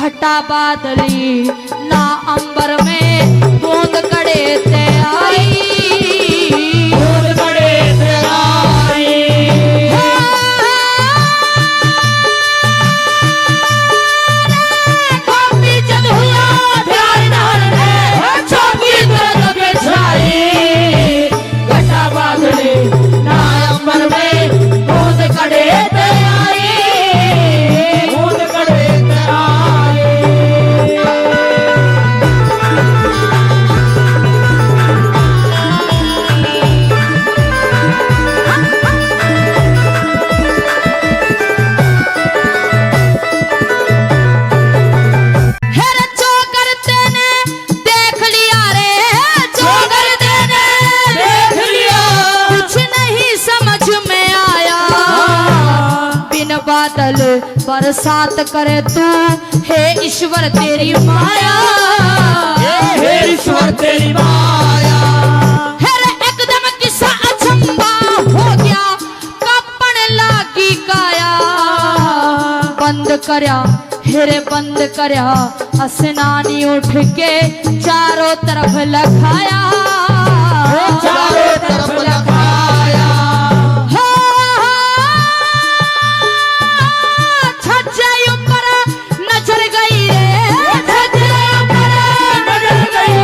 घटा बादली ना अंबर में बूंद कड़े ते आई, बूंद कड़े ते आई। गोपी चंद हुआ ध्यान नाल रे चौकी दर्द बिछाई, घटा बादली ना अंबर में बूंद कड़े ते आई, बूंद कड़े ते आई। हेर चोकर तेने देख लिया रे, चोकर तेने देख लिया, कुछ नहीं समझ में आया, बिन बादल बरसात करे तू हे ईश्वर तेरी माया, हे ईश्वर तेरी माया। हेर एकदम किस्सा अचंबा हो गया, कपन लागी काया, बंद करया हेरे बंद करया, स्नानी उठ के चारों तरफ लखाया, चारों तरफ लखाया, छज्जे ऊपर नजर गई रे, छज्जे ऊपर नजर गई,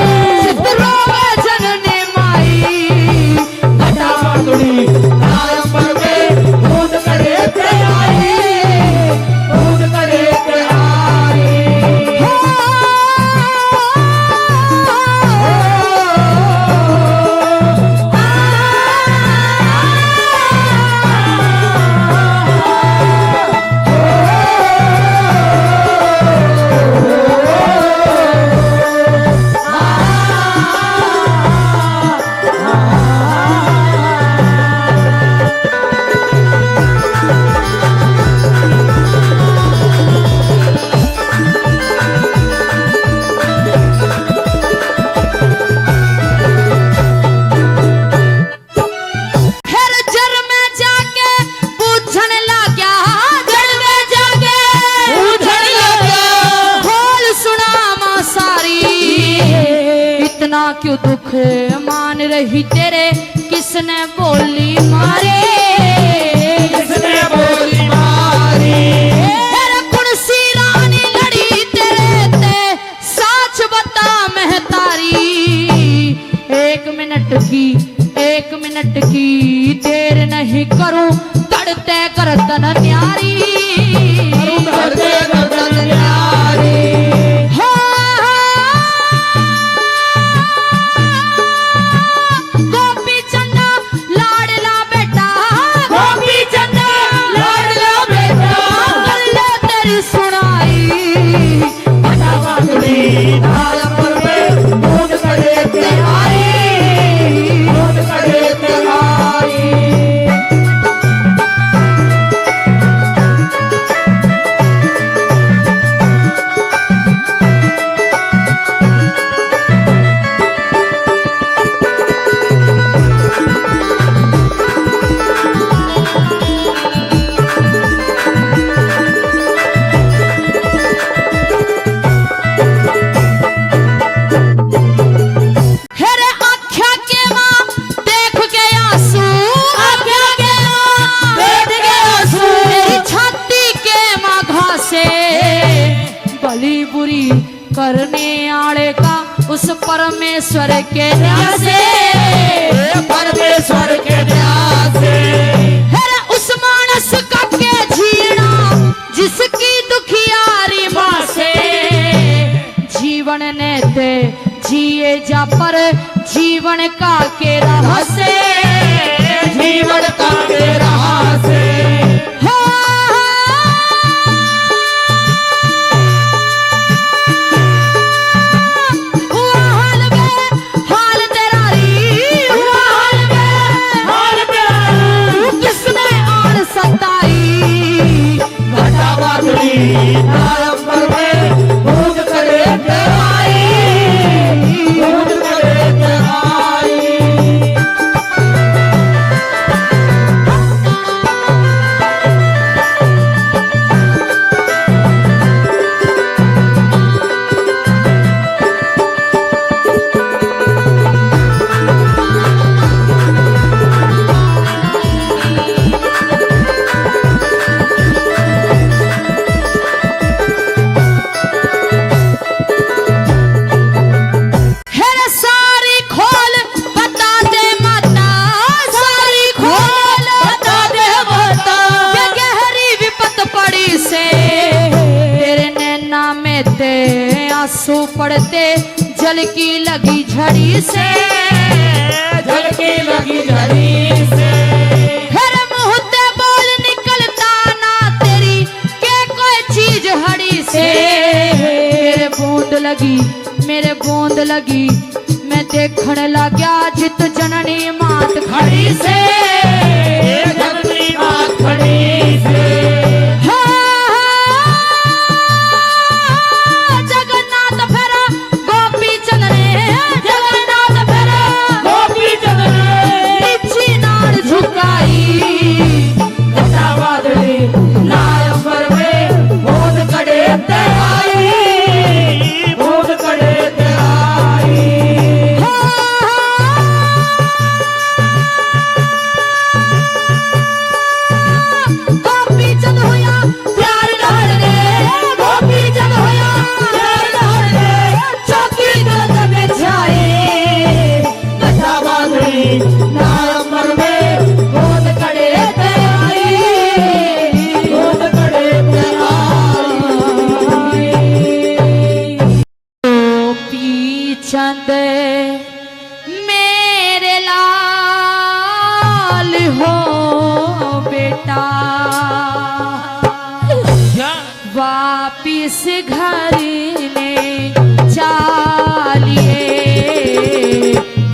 चित्रों जननी माई, घटा बादली ना अंबर में बूंद कड़े ते आई, बूंद कड़े ते आई। हेर जर में जाके पूछने लगा, जड़ में जाके पूछने लगा, खोल सुना मां सारी, इतना क्यों दुख मान रही तेरे, किसने बोली मारे, किसने बोली मारी, हेर कुर्सी रानी लड़ी तेरे ते, साच बता महतारी, एक मिनट की देर नहीं करूं, तड़ते करतन न्यारी, करते गर्दन न्यारी। गोपी चंदा लाडला बेटा, गोपी चंदा लाडला बेटा, कर ले तेरी सुनाई, घटा बादली ना अंबर में बूंद कड़े ते आई, बूंद कड़े ते आई। हेरे आख्या के मां देख के आंसू, आख्या के मां देख के आंसू, मेरी छाती के मां घासे, भली बुरी करने आड़े का उस परमेश्वर के न्यासे, परमेश्वर के न्यासे, हेरे उस मानस का के जीना, जिसकी दुखियारी मां से, जीवन ने दे जिए जा पर जीवन का के राह से, जीवन का के राह से, हुआ हाल में हाल तेरा री, हुआ हाल में हाल तेरा, किसने आड़ सताई, घटा बादली ना अंबर में बूंद कड़े ते आई, बूंद कड़े ते आई। बढ़ते जल की लगी झड़ी से, जल की लगी झड़ी से। फिर मुँह ते बोल निकलता ना तेरी के कोई चीज हड़ी से। मेरे बूंद लगी मैं देखण लाग्या जित जननी मात खड़ी से, जननी मात खड़ी से। जगन्नाथ फेरा गोपी चंद ने, जगन्नाथ फेरा गोपी चंद ने नीची नाड़ झुकाई। घटा वादली लाल अंबर में बूंद कड़े ते आई, बूंद कड़े ते आई। गोपी चंद होया प्यार लहरने, गोपी चंद होया प्यार लहरने, चौकी दर्द में छाए। घटा वादली लाल अंबर में बूंद कड़े ते आई, बूंद कड़े ते आई। गोपी चंद मेरे लाल हो बेटा, वापिस घर ले चालिए।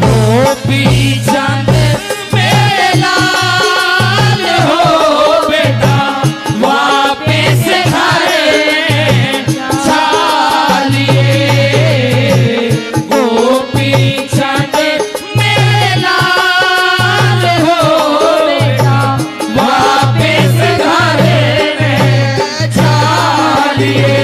गोपी चंद मेरे लाल हो बेटा, वापिस घर चालिए। गोपी चंद मेरे लाल हो बेटा, वापिस घर चालिए।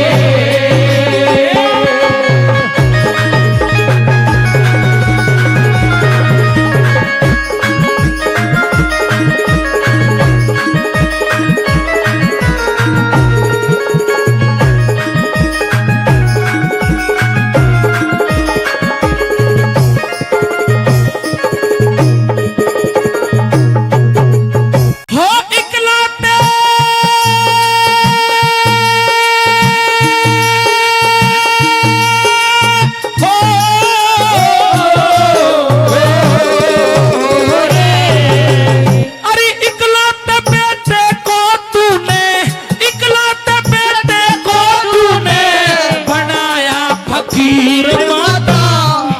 हो इकलौते हो रे। अरे इकलौते बेटे को तूने, इकलौते बेटे को तूने बनाया फकीर माता।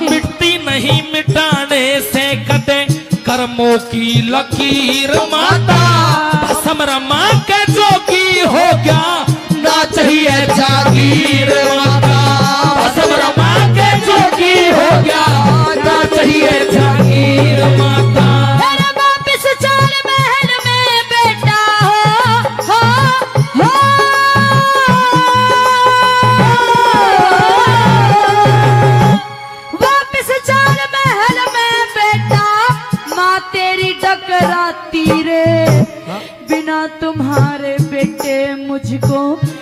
मिटती नहीं मिटाने से कदे कर्मों की लकीर माता। भस्म रमा के जोगी हो गया ना चाहिए जागीर माता। भस्म रमा के जोगी हो गया ना चाहिए जागीर माता। फिर वापिस चाल महल में बेटा हो वापिस चाल महल में बेटा, माँ तेरी डकराती रे। बिना तुम्हारे बेटे मुझको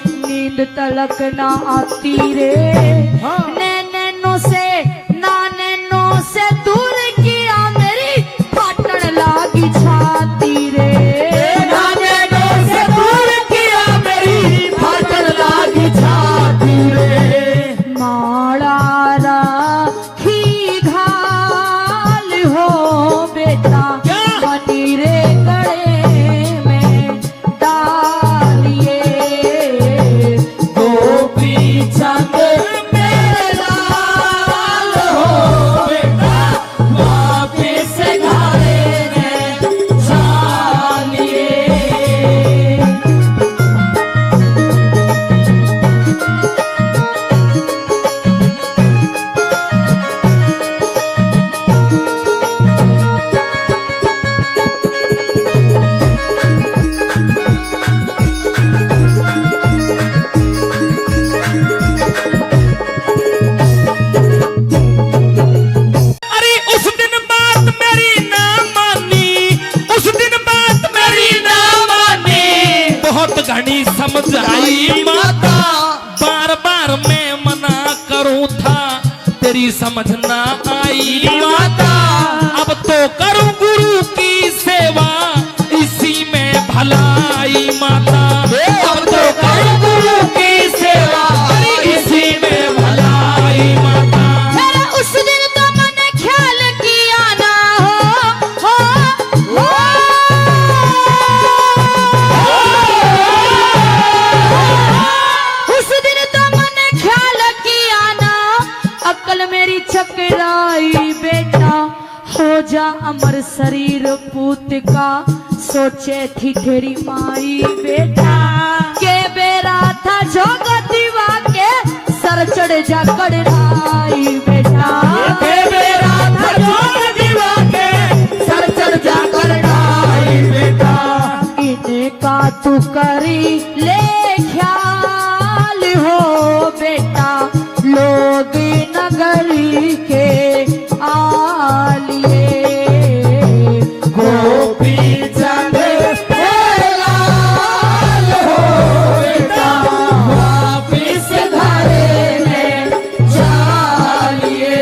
नींद तलक ना आती रे। नैनों से ना नैनों से दूर किया मेरी फाटन लागी छाती रे। नैनों से दूर किया मेरी फाटन लागी छाती रे। माड़ा राखी घाल हो बेटा, मनी रे गड़े में डालिए। गोपी चंद मेरे लाल हो बेटा, वापिस घर चालिए। अरे उस दिन बात मेरी ना मानी, उस दिन बात मेरी ना मानी। बहुत घनी समझाई माता, बार बार मैं मना करूं था तेरी समझ ना आई माता। अब तो करूं गुरु की सेवा इसी में भलाई माता। अब तो करूं गुरु की सेवा इसी में भलाई माता। सोचे थी तेरी माई बेटा के बेरा था जोग दीवा के सर चढ़ जा कड़ाई बेटा के बेरा था जोग दीवा के सर चढ़ जा कड़ाई बेटा इनका तू करी ले ख्याल हो बेटा लोग नगरी के आलिए गोपी चंद लाल हो बेटा वापिस घरे में जाइए।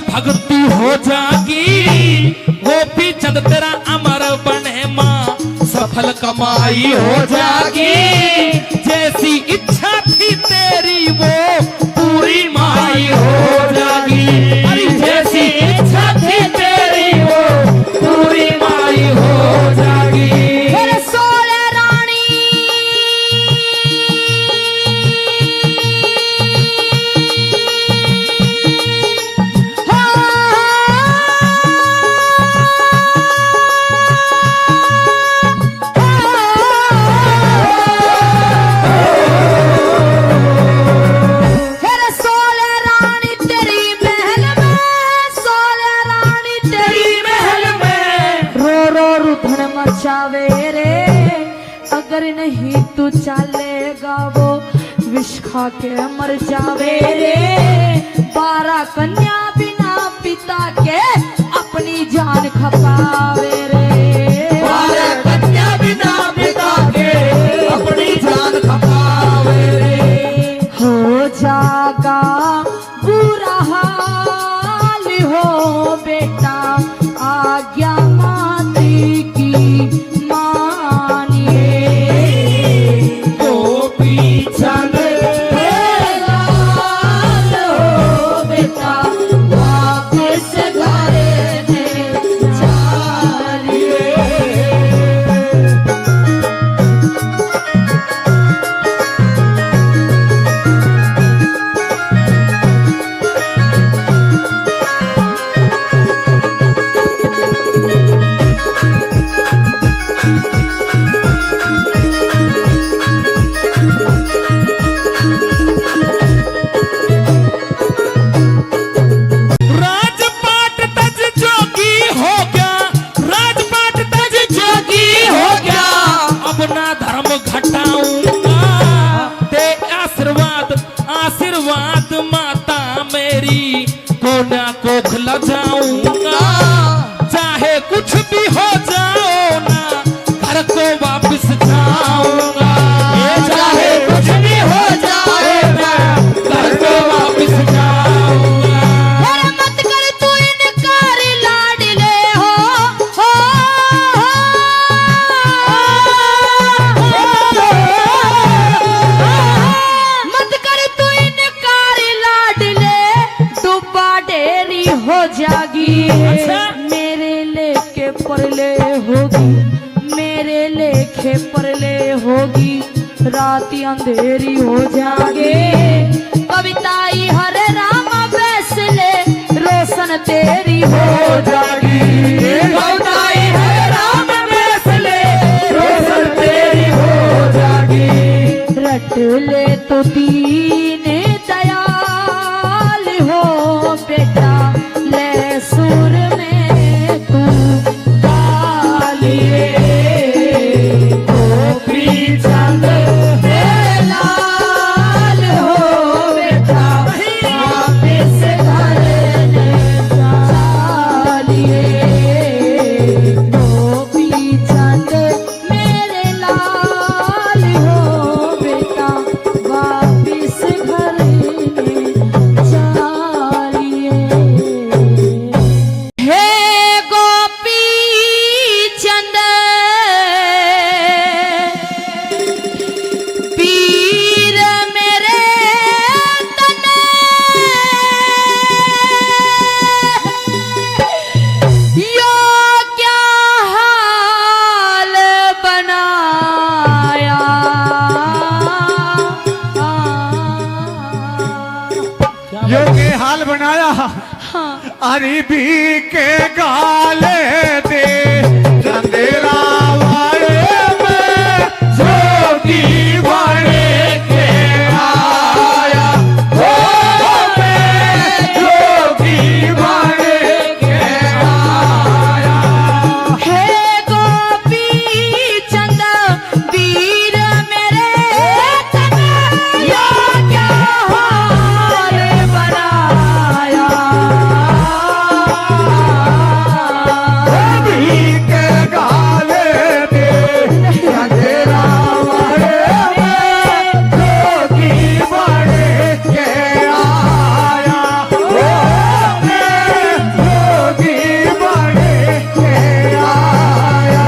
भक्ति हो जागी गोपी चंद तेरा अमर बने माँ सफल कमाई हो जागी जैसी इच्छा थी तेरी वो पूरी माई हो जागी अरे जैसी इच्छा थी तेरी वो पूरी माई हो जागी। फिर सोले रानी मचावे रे अगर नहीं तू चलेगा वो विष खा के मर जावे रे 12 कन्या बिना पिता के अपनी जान खपावे रे 12 कन्या बिना पिता के अपनी जान खपावे रे हो जागा बुरा हाल हो बेटा आज्ञा माती की मानिए गोपी चंद लाल हो बेटा वापस घरे में जाइए। राजपाट तज जोगी हो गया राजपाट तज जोगी हो गया अब ना धर्म घटाऊंगा ते आशीर्वाद आशीर्वाद माता मेरी को ना कोख ल जाऊंगा चाहे कुछ भी हो जाओ ना घर को वापस जाऊंगा चाहे कुछ भी हो जाए ना घर को वापस जाऊंगा। अरे मत कर तू इनकार लाडले हो मत कर तू इनकार लाडले डूबा डेरी हो जागी मेरे लेके परले होगी मेरे लेखे परले होगी रात अंधेरी हो जागे कविताई हरे राम फैसले रोशन तेरी हो जागी कविताई हरे राम फैसले रोशन तेरी हो जागी रट ले तो दीन दयाल हो बेटा ले सुर में तू डालिए गोपी चंद बेला योगे हाल बनाया। हाँ अरे भी के गाले दे चंदेरा वाले में जोगी बने के आया हो मैं जोगी बने के आया। हे गोपी चंद वीर मेरे कन्हैया क्या हाल बनाया। भी के गाले दे चंदेरा वाले में जोगी बने के आया हो मैं जोगी बने के आया।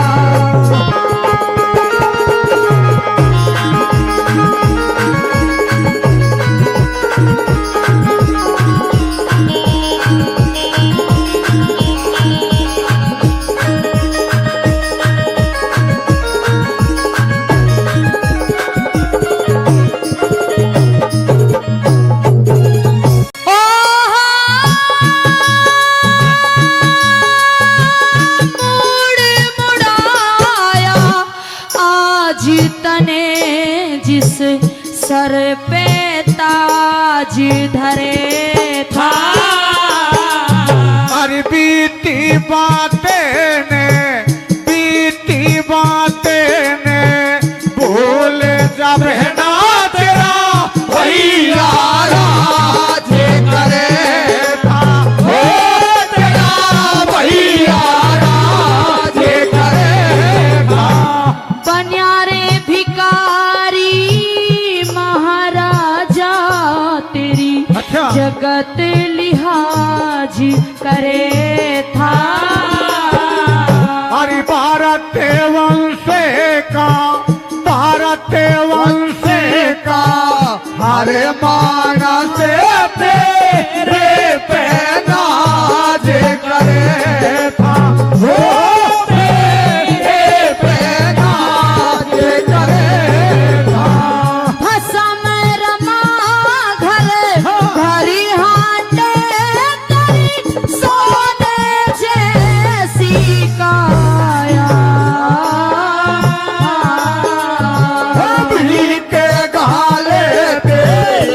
मुड़ाया आज तने जिस सर पे ताज धरे था। अरे बीती बातें ने भूल जा बहना तेरा भैया राज करे था हो तेरा भैया राज करे था। बनियारे भिकारी महाराजा तेरी अच्छा। जगत लिहाज करे था। हरि भारत वंश का हरे मानस तेरे पे नाज करे था हो तेरे पे नाज करे था। भसम रमा घर भरी हांडे तेरी सोने जैसी काया। भी के गाले दे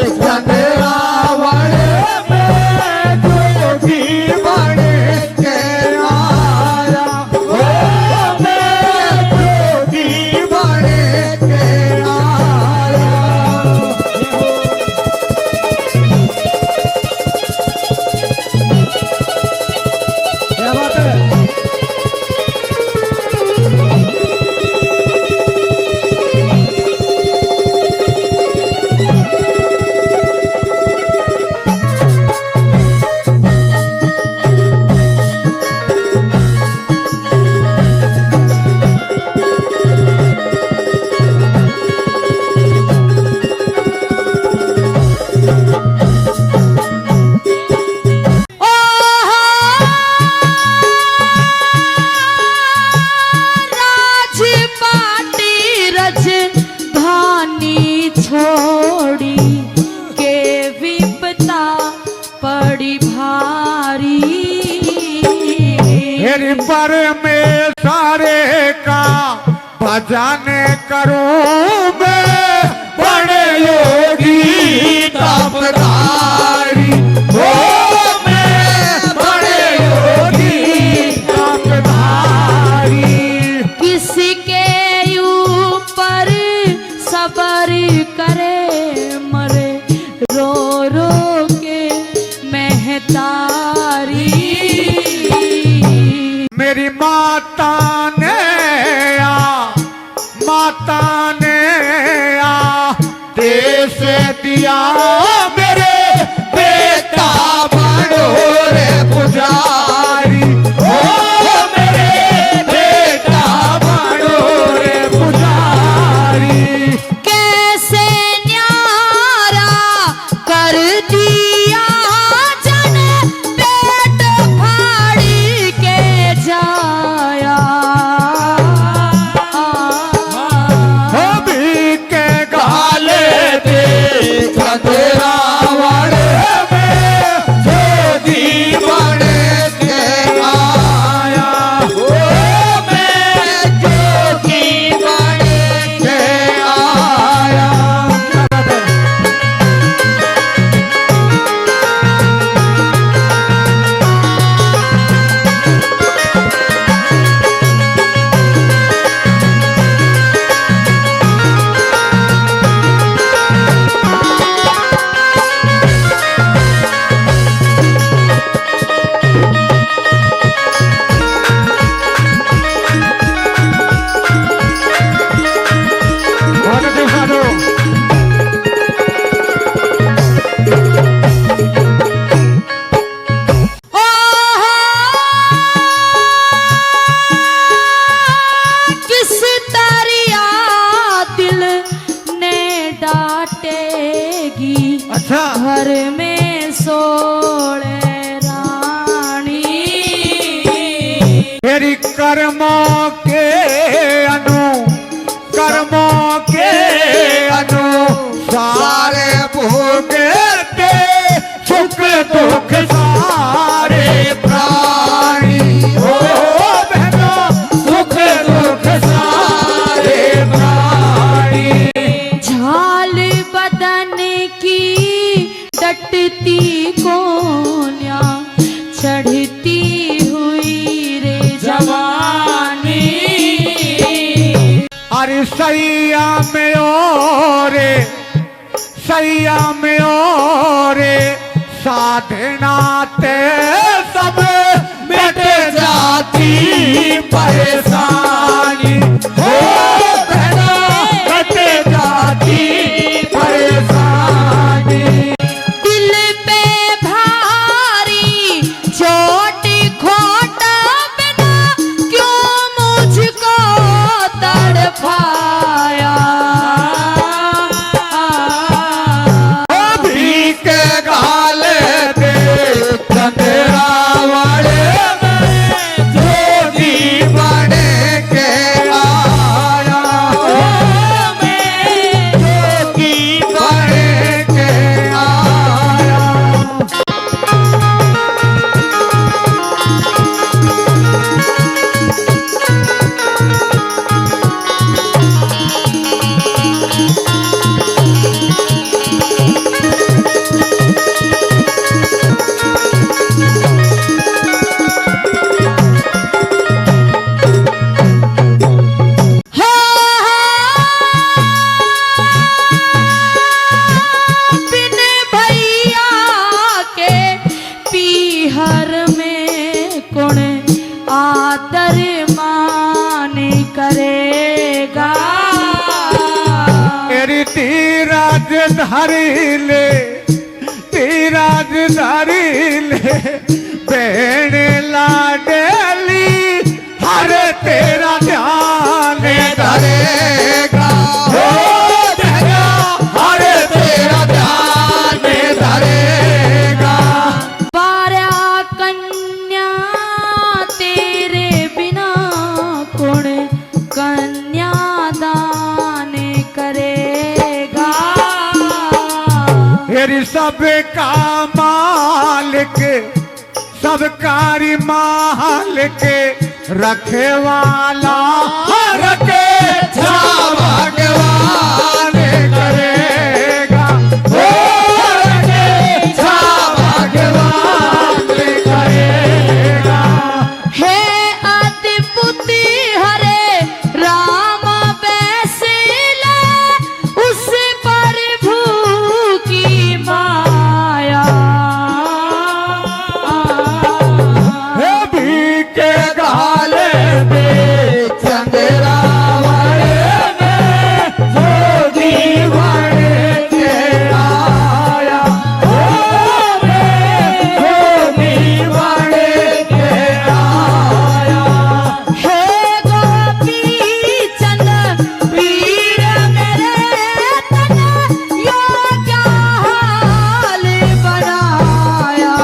चंदेरा वाले में जोगी बने के आया हो मैं जोगी बने के आया। क्या बात है। राजपाटी राजधानी छोड़ी के विपता पड़ी भारी। मेरी पर में सारे का भजन करूं मैं बड़े योगी तापधारी हो मैं बड़े योगी तापधारी। किसके ऊपर सबर करे मरे रो रो के महतारी। मेरी माता ने आ देश दिया मेरे बेटा बनो रे पुजारी हो मेरे बेटा बनो रे पुजारी। कैसे न्यारा कर दिया जन पेट फाड़ी के जाया। हो भी के गाले दे चंदेरा रहेगी अच्छा घर में सोले रानी। तेरी कर्मों के सारे भोगते सुख दुख सारे प्राणी हो बहना सुख दुख सारे प्राणी। झाल बदन की डटती कोन्या चढ़ती हुई रे जवानी। अरे सैया में ओरे साधना ते सब मिट जाती परेशानी हो बहना मिट जाती परेशानी। दिल पे भारी चोट खोटा बिना क्यों मुझको तड़पाया। धरी ले बहन लाडली हर तेरा ध्यान धरेगा हो तेरा हर तेरा ध्यान धरेगा। पारा कन्या तेरे बिना कौन कन्यादान करेगा। तेरी सबका मालिक सबकारी मालिक रखे वाला रखे भगवान करेगा हो रखे भगवान करेगा। हे अद्भुत हरे राम बैसला उस प्रभु की माया। हे भीख गाले दे चंद्रा वाले में जोगी वाले के आया हो मैं जोगी वाले के आया। हे गोपी चंद पीर मेरे तन यो क्या हाल बनाया।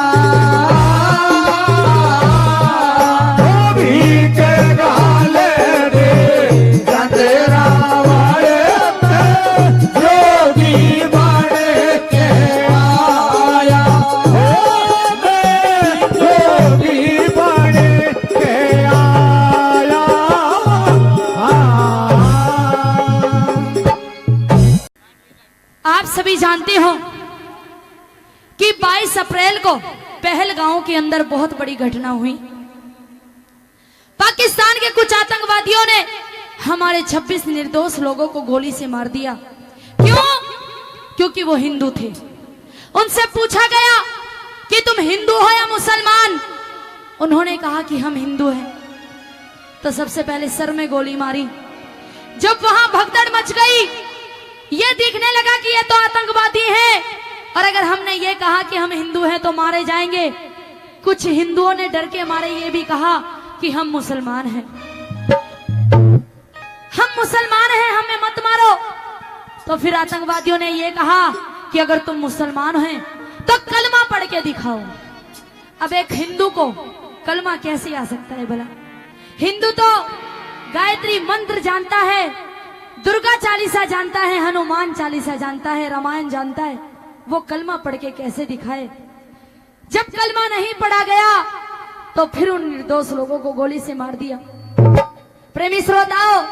भीख गाले दे चंद्रा वाले में जोगी वाले के आया हो मैं जोगी वाले के आया। आप सभी जानते हो कि 22 अप्रैल को पहलगांव के अंदर बहुत बड़ी घटना हुई। पाकिस्तान के कुछ आतंकवादियों ने हमारे 26 निर्दोष लोगों को गोली से मार दिया। क्यों? क्योंकि वो हिंदू थे। उनसे पूछा गया कि तुम हिंदू हो या मुसलमान? उन्होंने कहा कि हम हिंदू हैं। तो सबसे पहले सर में गोली मारी। जब वहां भगदड़ मच गई, ये दिखने लगा कि ये तो आतंकवादी हैं, और अगर हमने ये कहा कि हम हिंदू हैं तो मारे जाएंगे। कुछ हिंदुओं ने डर के मारे ये भी कहा कि हम मुसलमान हैं, हम मुसलमान हैं, हमें मत मारो। तो फिर आतंकवादियों ने ये कहा कि अगर तुम मुसलमान हैं तो कलमा पढ़ के दिखाओ। अब एक हिंदू को कलमा कैसे आ सकता है भला? हिंदू तो गायत्री मंत्र जानता है, दुर्गा चालीसा जानता है, हनुमान चालीसा जानता है, रामायण जानता है, वो कलमा पढ़ के कैसे दिखाए? जब कलमा नहीं पढ़ा गया तो फिर उन निर्दोष लोगों को गोली से मार दिया। प्रेमी श्रोताओं,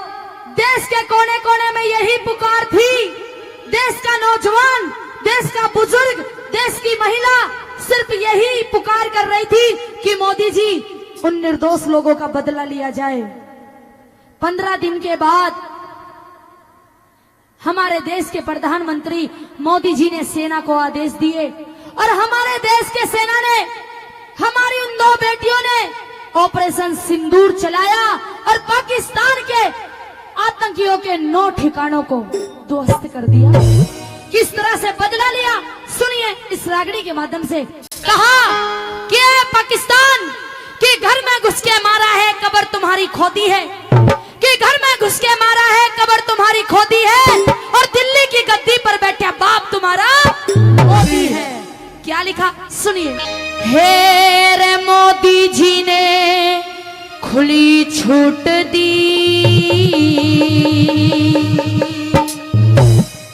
देश के कोने कोने में यही पुकार थी। देश का नौजवान, देश का बुजुर्ग, देश की महिला सिर्फ यही पुकार कर रही थी कि मोदी जी उन निर्दोष लोगों का बदला लिया जाए। 15 दिन के बाद हमारे देश के प्रधानमंत्री मोदी जी ने सेना को आदेश दिए और हमारे देश के सेना ने, हमारी उन 2 बेटियों ने ऑपरेशन सिंदूर चलाया और पाकिस्तान के आतंकियों के 9 ठिकानों को ध्वस्त कर दिया। किस तरह से बदला लिया सुनिए इस रागनी के माध्यम से। कहा कि पाकिस्तान के घर में घुस के मारा है, कब्र तुम्हारी खोदी है, कि घर में घुस के मारा है, कब्र तुम्हारी खोदी है, और दिल्ली की गद्दी पर बैठा बाप तुम्हारा मोदी है। क्या लिखा सुनिए। हे रे मोदी जी ने खुली छूट दी।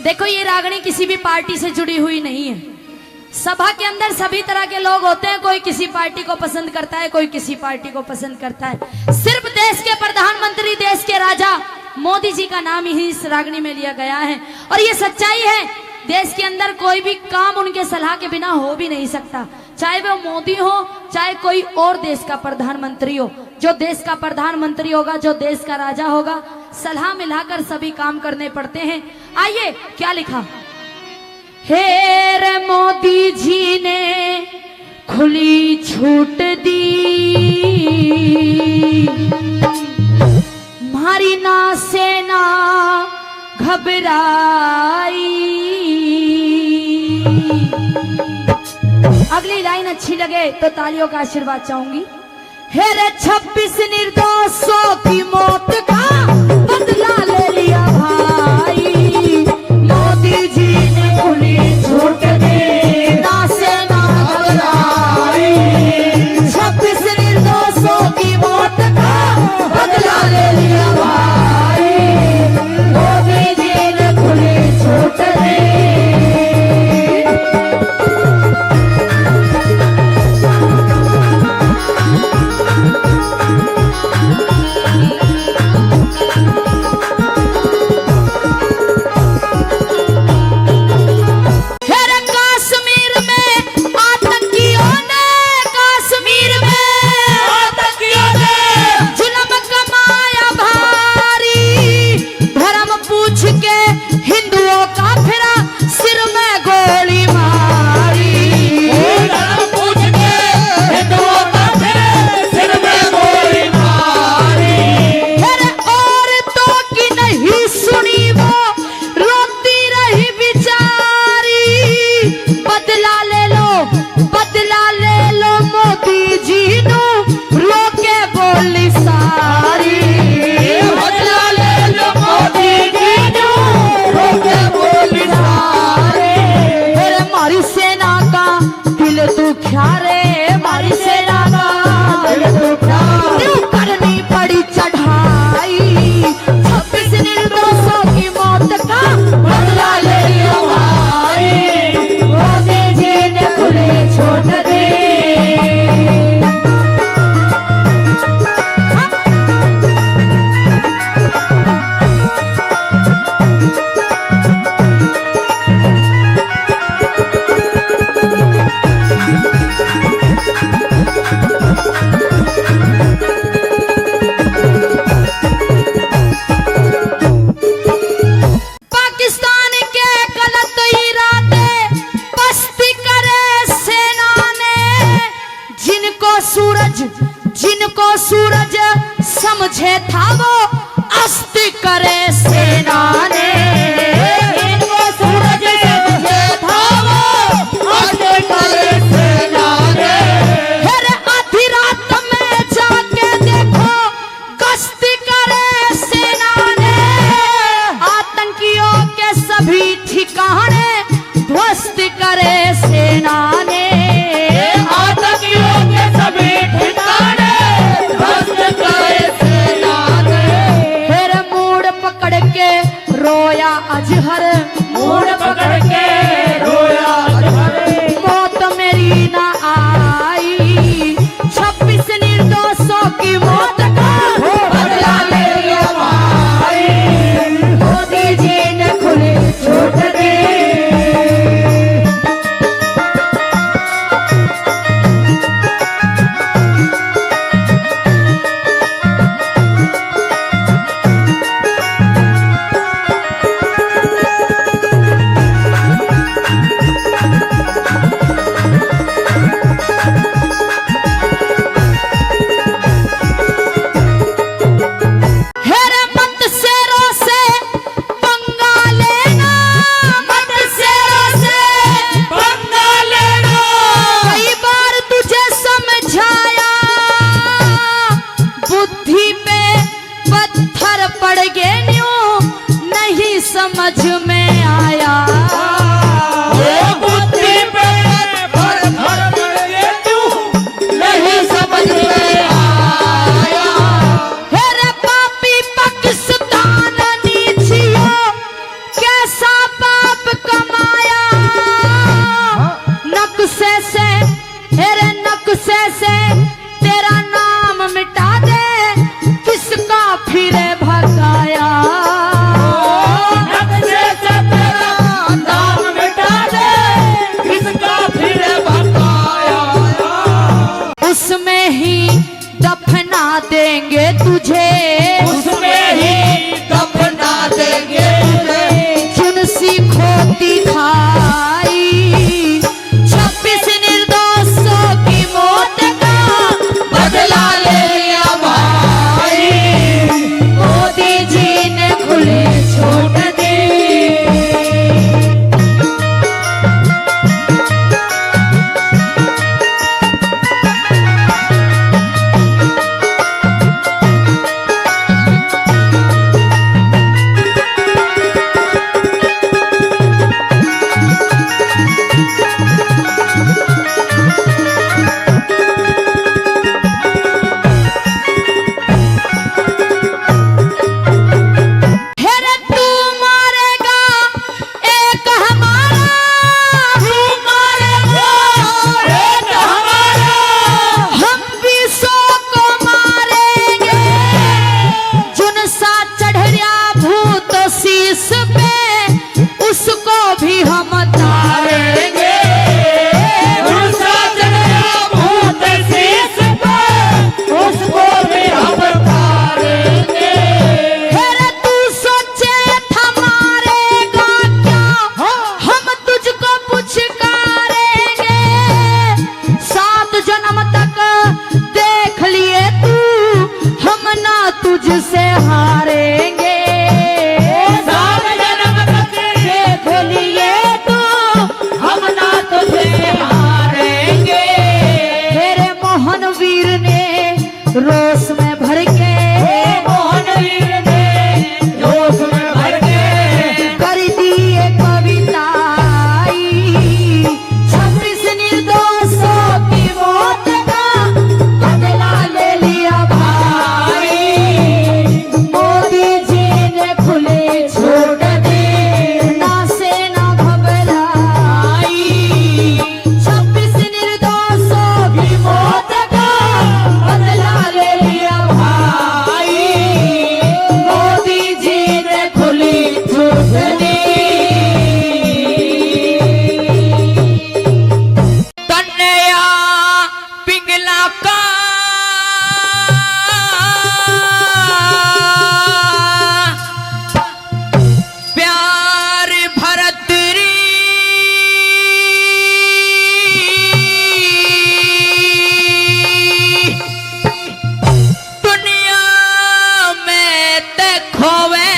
देखो ये रागनी किसी भी पार्टी से जुड़ी हुई नहीं है। सभा के अंदर सभी तरह के लोग होते हैं, कोई किसी पार्टी को पसंद करता है, कोई किसी पार्टी को पसंद करता है। सिर्फ देश के प्रधानमंत्री, देश के राजा मोदी जी का नाम ही इस रागनी में लिया गया है। और ये सच्चाई है, देश के अंदर कोई भी काम उनके सलाह के बिना हो भी नहीं सकता, चाहे वो मोदी हो, चाहे कोई और देश का प्रधानमंत्री हो। जो देश का प्रधानमंत्री होगा, जो देश का राजा होगा, सलाह मिलाकर सभी काम करने पड़ते हैं। आइए क्या लिखा। हे रे मोदी जी ने खुली छूट दी, मारी ना सेना घबराई। अगली लाइन अच्छी लगे तो तालियों का आशीर्वाद चाहूंगी। हे रे 26 निर्दोषों की मौत का बदला ले लिया भाई, मोदी जी ने खुली छूट दी, ना सेना घबराई। 26 निर्दोषों की मौत का बदला ले लिया भाई, मोदी जी ने खुली छूट दी। सूरज समझे था वो अस्त करे सेना ने, इनको सूरज समझे था वो अस्त करे सेना ने। फिर आधी रात में जाके देखो गश्त करे सेना ने, आतंकियों के सभी ठिकाने ध्वस्त करे सेना ने, आतंकियों के सभी ठिकाने ध्वस्त करे सेना ने। फिर मूड पकड़ के रोया अजहर, मूड पकड़ के रोया अजहर। मौत मेरी ना आई, 26 निर्दोषों की मौत का बदला ले लिया भाई, मोदी जी ने खुली छूट दी। हेरे मत शेरों से पंगा लेना, मत शेरों से पंगा लेना। कई बार तुझे समझाया, बुद्धि पे पत्थर पड़ गए न्यूं नहीं समझ में आया। वो बुद्धि पे पत्थर पड़ गए क्यों नहीं समझ में आया। हेरे पापी पाकिस्तान नीचियों, कैसा पाप कमाया। नक्शे से, हेरे नक्शे से तेरा नाम मिटा दे, किसका फिरे भगाया। नक्शे से तेरा नाम मिटा दे, किसका फिर भगाया। उसमें ही दफना देंगे तुझे, उसमें ही दफना देंगे तुझे। चुनसी खोती खाई, 26 निर्दोषों की मौत का बदला ले लिया भाई, मोदी जी ने खुली छूट दी। हेरे तू मारेगा एक हमारा, तू मारेगा एक हमारा, हम भी 100 को मारेंगे। जुनसा चढ़िया भूत शीस पे, उसको भी हम तारेंगे। उनसा चढ़ा भूत शीस पे, उसको भी हम तारेंगे। हेरे तू सोचे था मारेगा क्या, हम तुझको पुचकारेंगे। 7 जन्म तक देख लिए तू, हम ना तुझसे हारेंगे। सात जन्म तक देख लिए तू, हम ना तुझे हारेंगे। तेरे मोहन वीर ने रोष में भर के, मोहन वीर ने जोश में भर के कर दिए कविताई, 26 निर्दोषों की मौत का बदला ले लिया भाई, मोदी जी ने खुली छूट दी। ना से ना घबराई, 26 निर्दोषों की मौत का बदला ले लिया भाई, मोदी जी ने खुली छूट दी। तन्या पिंगला का प्यार भरत री, दुनिया में ते खोवेगा।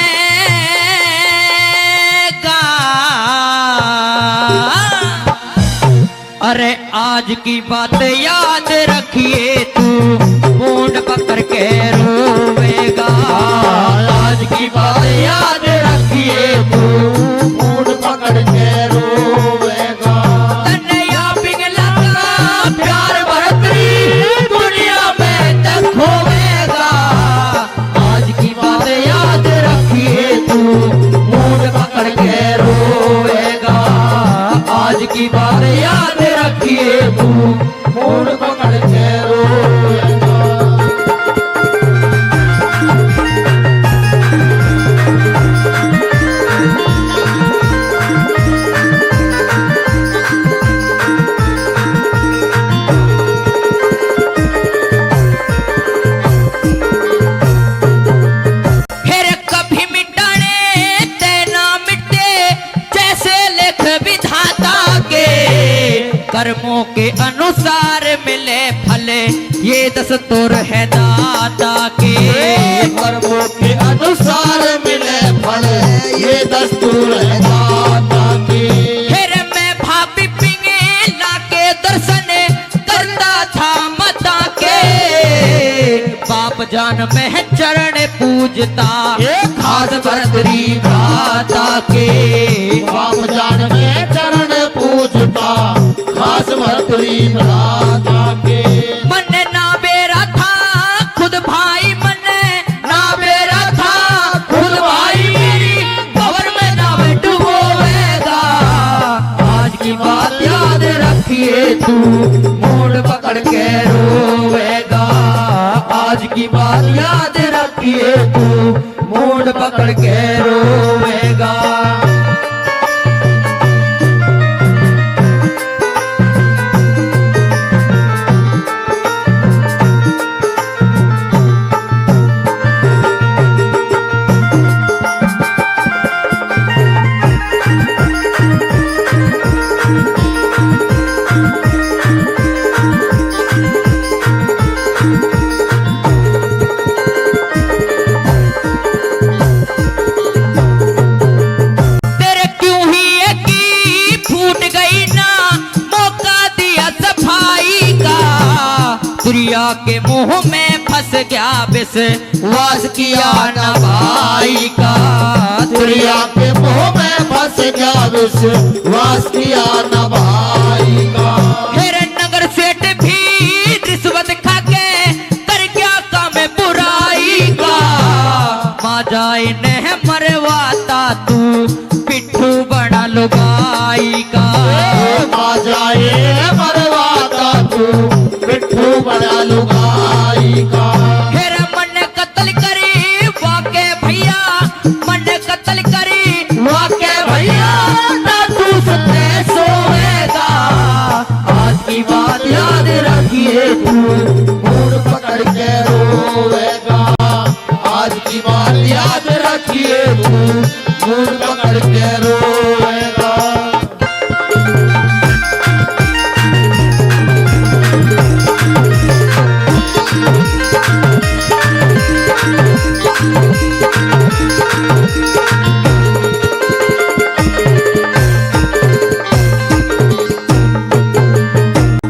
अरे आज की बात याद रखिए, तू मूड पकड़ के रोवेगा। आज की बात याद रखिए, तू मूड पकड़ के रोवेगा। की बात याद रखिए तू मूड पकड़ के रोएगा। फिर कभी मिटाने देना मिटे जैसे लेख विधाता के कर्मों के अनुसार मिले फले ये दस्तूर है दाता के कर्मों के अनुसार मिले फल ये दस्तूर है दाता की। फिर मैं भाभी पिंगे लाके दर्शन करता था माता के बाप जान में चरण पूजता खास बरतरी भ्राता के बाप जान में चरण पूजता खास भरतरी भ्राता के। मन ना बेरा था खुद भाई मन ना बेरा था खुद भाई मेरी खबर में ना डुबोएगा। आज की बात याद रखिए तू मूड पकड़ के रोएगा। आज की बात याद रखिए तू मूड पकड़ के रोएगा। तेरे क्यों ही की फूट गई ना मौका दिया सफाई का दुनिया के मुंह में फंस गया बिस वास किया ना भाई का दुनिया के मोह में फंस गया विश्वास किया न भाई का। फिर नगर सेठ भी रिश्वत खा के कर क्या काम बुराई का माँ जाए ने मरवाता तू पिट्ठू बड़ा लुगाई का आ जाए मरवाता तू पिट्ठू बड़ा लुगाई का। फिर मन कत्ल करी वाके भैया मन कत्ल करी वाके भैया ना तू सुनते सोएगा। आज की बात याद रखिए तू मूड पकड़ के रोएगा। आज की बात याद रखिए तू मूड पकड़ के रोएगा।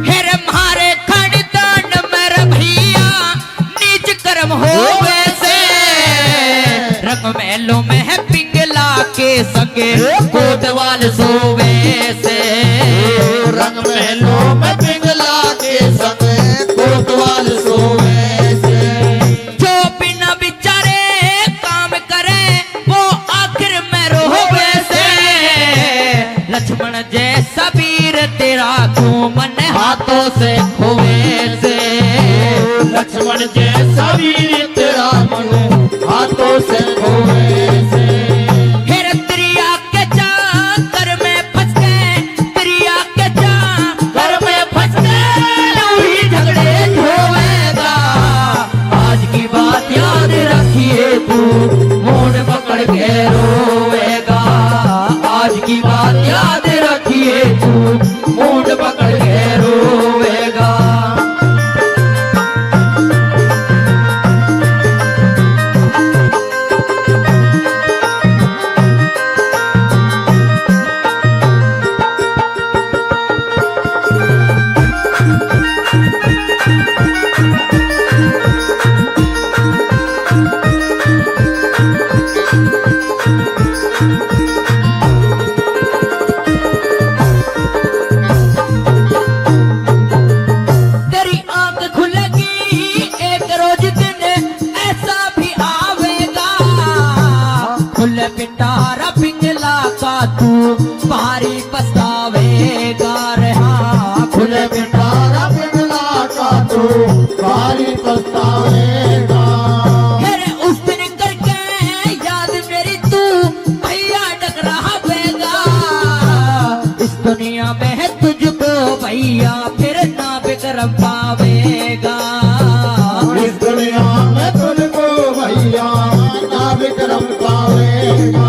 फिर मारे खड़दान मेरे भैया नीच कर्म हो वैसे रंग महलों में है पिंगला के संगे कोतवाल सोवे से रंग महलों में पिंगला के संग कोतवाल सोए से। जो बिना बिचारे काम करे वो आखिर में रोवे से लक्ष्मण जैसा वीर तेरा तू मन हाथों से खोए से लक्ष्मण जैसा वीर तेरा मन हाथों से खोए से। फिर त्रिया के चाकर में फंस गए त्रिया के चाकर में फंस गए वही झगड़े होएगा। आज की बात याद रखिए तू मूड पकड़ के रोएगा। आज की बात याद रखिए तू मूड पकड़ के रोएगा। पछतावेगा रहा खुले पिटारा पिघला का तू भारी पछतावेगा। अरे उस दिन करके याद मेरी तू भैया टकरा बेगा इस दुनिया में है तुझको भैया फिर ना बिक्रम पावेगा इस दुनिया में तुझको भैया ना विक्रम पावेगा।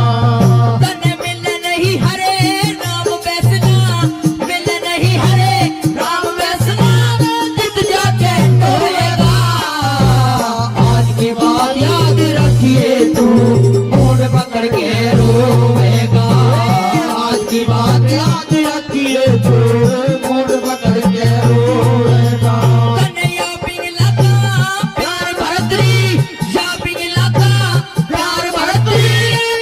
तने मिले नहीं हरे राम वैसना मिले नहीं हरे राम वैसना नित जाके टोलेगा आज की बात याद रखिए तू मूड पकड़ के रोएगा आज की बात याद रखिए तू मूड पकड़ के रोएगा। कन्हैया पिघला का प्यार भरतरी या पिघला का प्यार भरतरी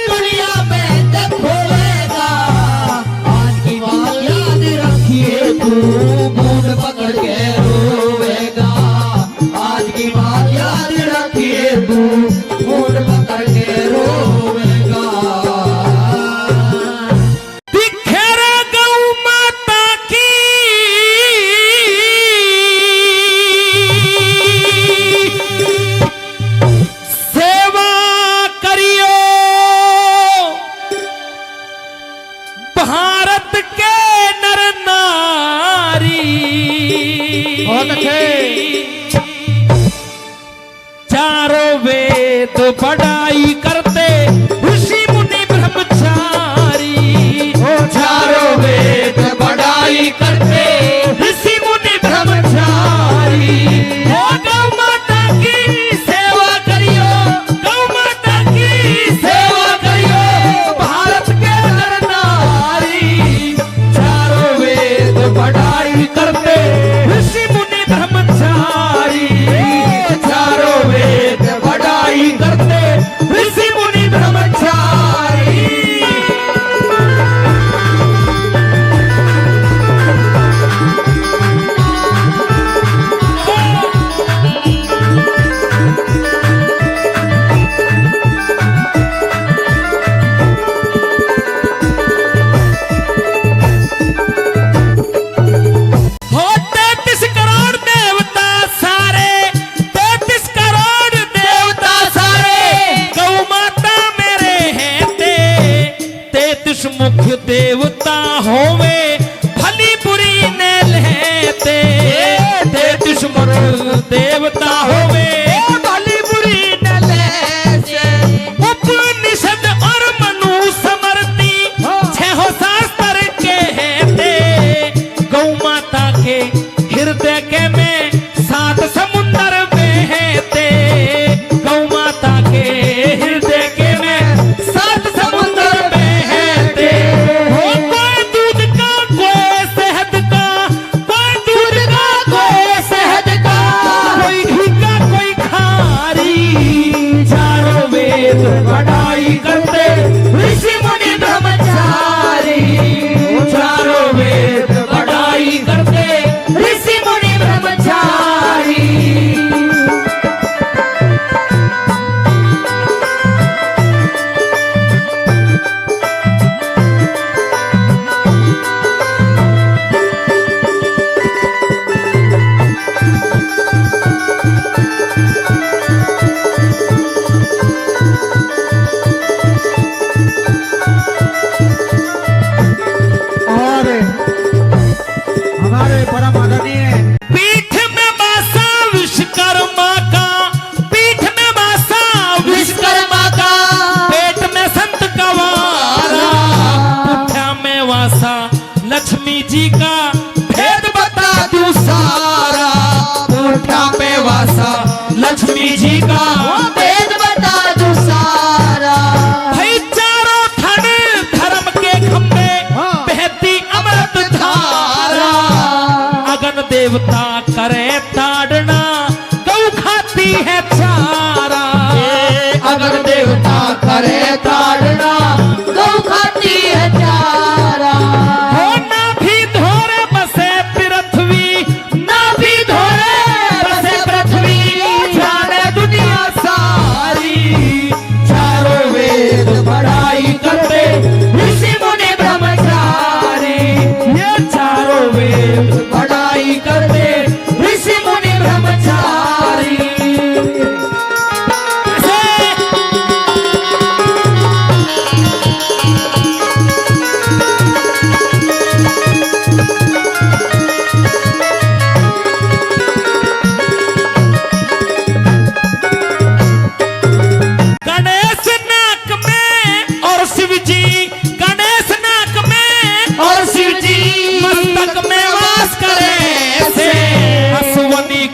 दुनिया में देखोएगा आज की बात याद रखिए तू मूड पकड़ के रोएगा आज की बात याद रखिए तू मूड पकड़ के रोएगा। बिखेर गौ माता की सेवा करियो भारत के नर नारी। बहुत अच्छे। चारों वेद पढ़ाई करते ऋषि मुनि ब्रह्मचारी। चारों वेद पढ़ाई करते ऋषि मुनि ब्रह्मचारी। ओ गौ माता की सेवा करियो गौ माता की सेवा करियो भारत के नर नारी। चारों वेद पढ़ाई करते ऋषि मुनि ब्रह्मचारी। चारों वेद पढ़ाई करते ऋषि मुनि ब्रह्मचारी। हो 33 करोड़ देवता सारे 33 करोड़ देवता सारे गौ माता मेरे हैं ते 33 मुख्य देवता होवे भली बुरी ने लेते 33 मुख्य देवता होवे भली बुरी ने लेते। उपनिषद और मनु समर्ति छह शास्त्र के हेते गौ माता के हृदय के में 7 समुंदर बहते। गौ माता के हृदय के में 7 समुंदर बहते। हो कोई दूध का कोई शहद का कोई दूध का कोई शहद का कोई घी का कोई खारी। चारों वेद पढ़ाई करते ऋषि मुनि ब्रह्मचारी। चारों वेद पढ़ाई करते ऋषि मुनि ब्रह्मचारी। और हमारे परम आदरणीय पीठ में बासा विश्वकर्मा का पीठ में बासा विश्वकर्मा का पेट में संत कवारा पुठा में वासा लक्ष्मी जी का भेद बता दूं सारा। पुठा में वासा लक्ष्मी जी का भेद बता दूं सारा। भाई चारों थन धर्म के खंभे बहती अमृत धारा। अगन देवता करे ताड़ना गौ खाती है चारा। अगर देवता करे ताड़ना गौ खाती है चारा। हो ना भी धोरे बसे पृथ्वी ना भी धोरे बसे पृथ्वी जाने दुनिया सारी। चारों वेद पढ़ाई करते ऋषि मुनि ब्रह्मचारी। ये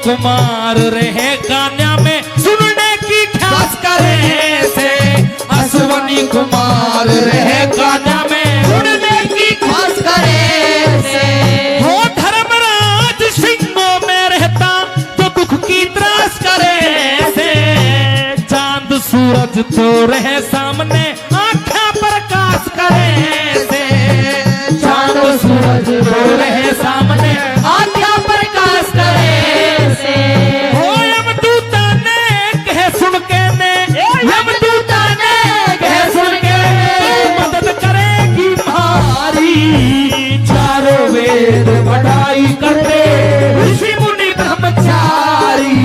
कुमार रहे गाना में सुनने की ख्यास करे से। अश्वनी कुमार रहे गाना में सुनने की खास करे से। हो धर्मराज सिंहों में रहता तो दुख की त्रास करे से। चांद सूरज तो रहे सामने आँखें प्रकाश करे से। चांद सूरज तो रहे सामने आज्ञा प्रकाश करे से। हो यमदूता ने कहे सुन के ने, यमदूता ने कहे सुन के मदद करेगी हमारी। चारों वेद पढ़ाई करते ऋषि मुनि ब्रह्मचारी।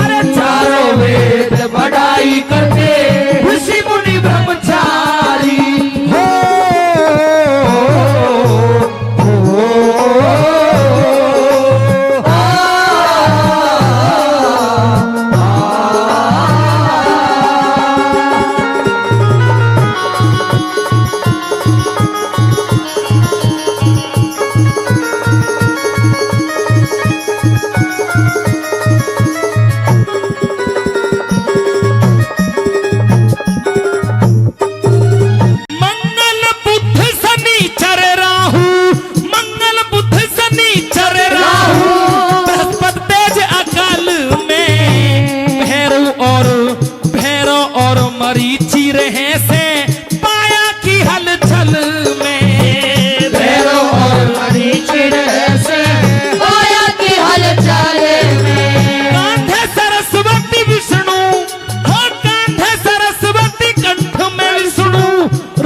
अरे चारों वेद पढ़ाई करते ऋषि मुनि ब्रह्मचारी। हो, मंगल बुध शनिचर राहु, मंगल बुध शनिचर राहु। बृहस्पति तेज अकाल में भैरव और मरीचि रहे से पाया की हलचल में। भैरव और मरीचि रहे से माया की हलचल में। कांधे सरस्वती विष्णु, हो कांधे सरस्वती कंठ में विष्णु।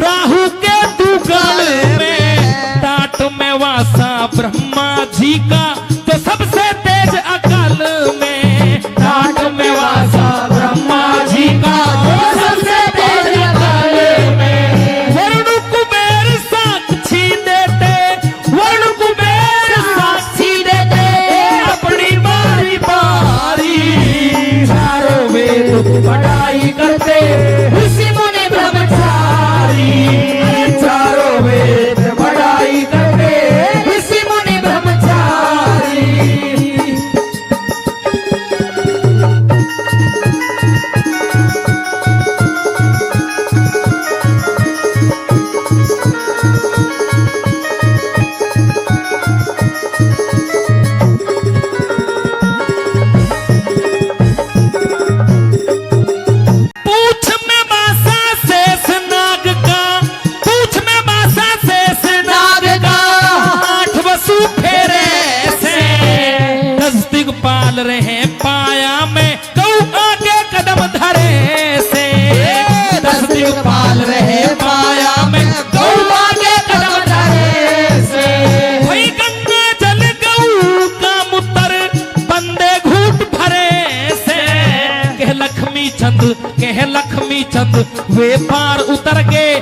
राहु के दुगल में टाट में वासा ब्रह्मा जी का तो सबसे तेज अकाल में। टाट में वासा ब्रह्मा जी का जो सबसे तेज अकाल में। वरुण कुबेर साक्षी देते, वरुण कुबेर साक्षी देते अपनी बारी बारी। चारों वेद पढ़ाई करते ऋषि मुनि ब्रह्मचारी। चारों वेद पढ़ाई करते ऋषि मुनि ब्रह्मचारी। पूछ में मासा शेष नाग का, पूछ में मासा शेष नाग का। 8 वसु फेरे से 10 दिग्पाल रहे पाया में गौ आगे कदम धरे से। 10 दिग्पाल रहे पाया में गौ आगे कदम धरे से। वही गंगा जल गौ का मूत्र बंदे घूट भरे से। कह लक्ष्मी चंद वे पार उतर गए